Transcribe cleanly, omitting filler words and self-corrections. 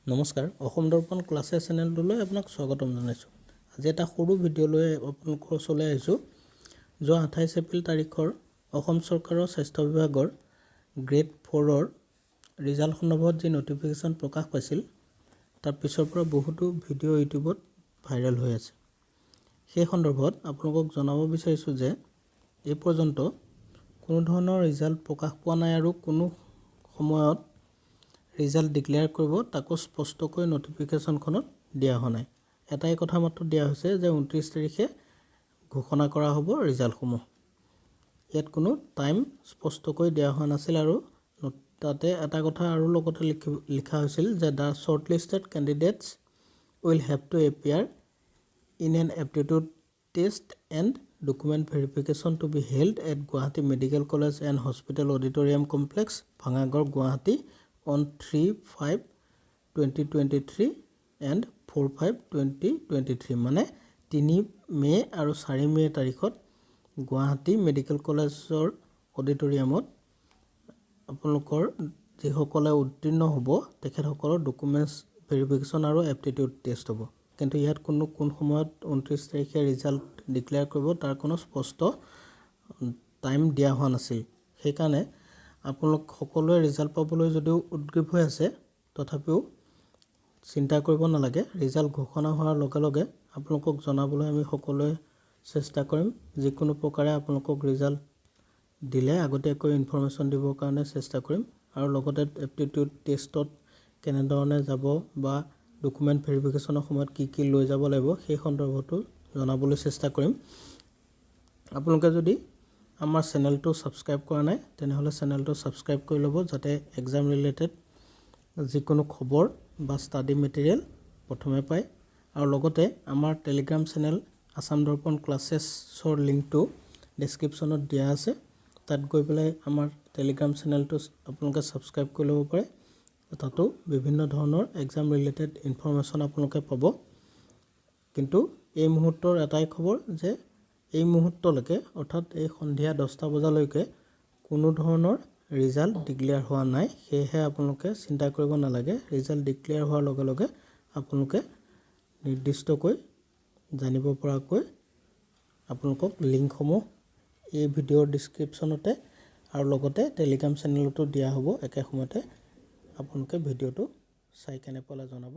নমস্কাৰ অসম দৰ্পণ ক্লাছেছ চেনেলটোলৈ আপোনাক স্বাগতম জনাইছোঁ। আজি এটা সৰু ভিডিঅ' লৈ আপোনালোকৰ ওচৰলৈ আহিছোঁ। যোৱা 28 এপ্ৰিল তাৰিখৰ অসম চৰকাৰৰ স্বাস্থ্য বিভাগৰ গ্ৰেড 4ৰ ৰিজাল্ট সন্দৰ্ভত যি নটিফিকেশ্যন প্ৰকাশ পাইছিল তাৰ পিছৰ পৰা বহুতো ভিডিঅ' ইউটিউবত ভাইৰেল হৈ আছে। সেই সন্দৰ্ভত আপোনালোকক জনাব বিচাৰিছোঁ যে এই পৰ্যন্ত কোনো ধৰণৰ ৰিজাল্ট প্ৰকাশ পোৱা নাই আৰু কোনো সময়ত ৰিজাল্ট ডিক্লেয়াৰ কৰিব তাকো স্পষ্টকৈ নটিফিকেশ্যনখনত দিয়া হোৱা নাই। এটাই কথা মাত্ৰ দিয়া হৈছে যে 29 তাৰিখে ঘোষণা কৰা হ'ব ৰিজাল্টসমূহ। ইয়াত কোনো টাইম স্পষ্টকৈ দিয়া হোৱা নাছিল আৰু তাতে এটা কথা আৰু লগতে লিখা হৈছিল যে the shortlisted candidates will have to appear in an aptitude test and document verification to be held at Guwahati medical college and hospital auditorium complex Bhangagarh Guwahati on 3/5/2023 and 4/5/2023 মানে 3 মে আৰু 4 মে তাৰিখত গুৱাহাটী মেডিকেল কলেজৰ অডিটৰিয়ামত আপোনালোকৰ যিসকলে উত্তীৰ্ণ হ'ব তেখেতসকলৰ ডকুমেণ্টছ ভেৰিফিকেশ্যন আৰু এপটিটিউড টেষ্ট হ'ব। কিন্তু ইয়াত কোন সময়ত 29 তাৰিখে ৰিজাল্ট ডিক্লেয়াৰ কৰিব তাৰ কোনো স্পষ্ট টাইম দিয়া হোৱা নাছিল। সেইকাৰণে আপোনালোক সকলোৱে ৰিজাল্ট পাবলৈ যদিও উদ্গ্ৰীৱ হৈ আছে তথাপিও চিন্তা কৰিব নালাগে। ৰিজাল্ট ঘোষণা হোৱাৰ লগে লগে আপোনালোকক জনাবলৈ আমি সকলোৱে চেষ্টা কৰিম। যিকোনো প্ৰকাৰে আপোনালোকক ৰিজাল্ট দিলে আগতীয়াকৈ ইনফৰমেশ্যন দিবৰ কাৰণে চেষ্টা কৰিম আৰু লগতে এপটিটিউড টেষ্টত কেনেধৰণে যাব বা ডকুমেণ্ট ভেৰিফিকেশ্যনৰ সময়ত কি লৈ যাব লাগিব সেই সন্দৰ্ভতো জনাবলৈ চেষ্টা কৰিম। আপোনালোকে যদি আমাৰ চেনেলটো ছাবস্ক্ৰাইব কৰা নাই তেনেহ'লে চেনেলটো ছাবস্ক্ৰাইব কৰি ল'ব যাতে এক্সাম ৰিলেটেড যিকোনো খবৰ বা ষ্টাডি মেটেৰিয়েল প্ৰথমে পায়। আৰু লগতে আমাৰ টেলিগ্ৰাম চেনেল আছাম দৰ্পণ ক্লাছেছৰ লিংকটো ডেছক্ৰিপশ্যনত দিয়া আছে। তাত গৈ পেলাই আমাৰ টেলিগ্ৰাম চেনেলটো আপোনালোকে ছাবস্ক্ৰাইব কৰি ল'ব পাৰে। তাতো বিভিন্ন ধৰণৰ এক্সাম ৰিলেটেড ইনফৰমেশ্যন আপোনালোকে পাব। কিন্তু এই মুহূৰ্তৰ এটাই খবৰ যে এই মুহূৰ্তলৈকে অৰ্থাৎ এই সন্ধিয়া 10টা বজালৈকে কোনো ধৰণৰ ৰিজাল্ট ডিক্লেয়াৰ হোৱা নাই। সেয়েহে আপোনালোকে চিন্তা কৰিব নালাগে। ৰিজাল্ট ডিক্লেয়াৰ হোৱাৰ লগে লগে আপোনালোকে নিৰ্দিষ্টকৈ জানিব পৰাকৈ আপোনালোকক লিংকসমূহ এই ভিডিঅ'ৰ ডিছক্ৰিপশ্যনতে আৰু লগতে টেলিগ্ৰাম চেনেলতো দিয়া হ'ব। একে সময়তে আপোনালোকে ভিডিঅ'টো চাই কেনে পালে জনাব।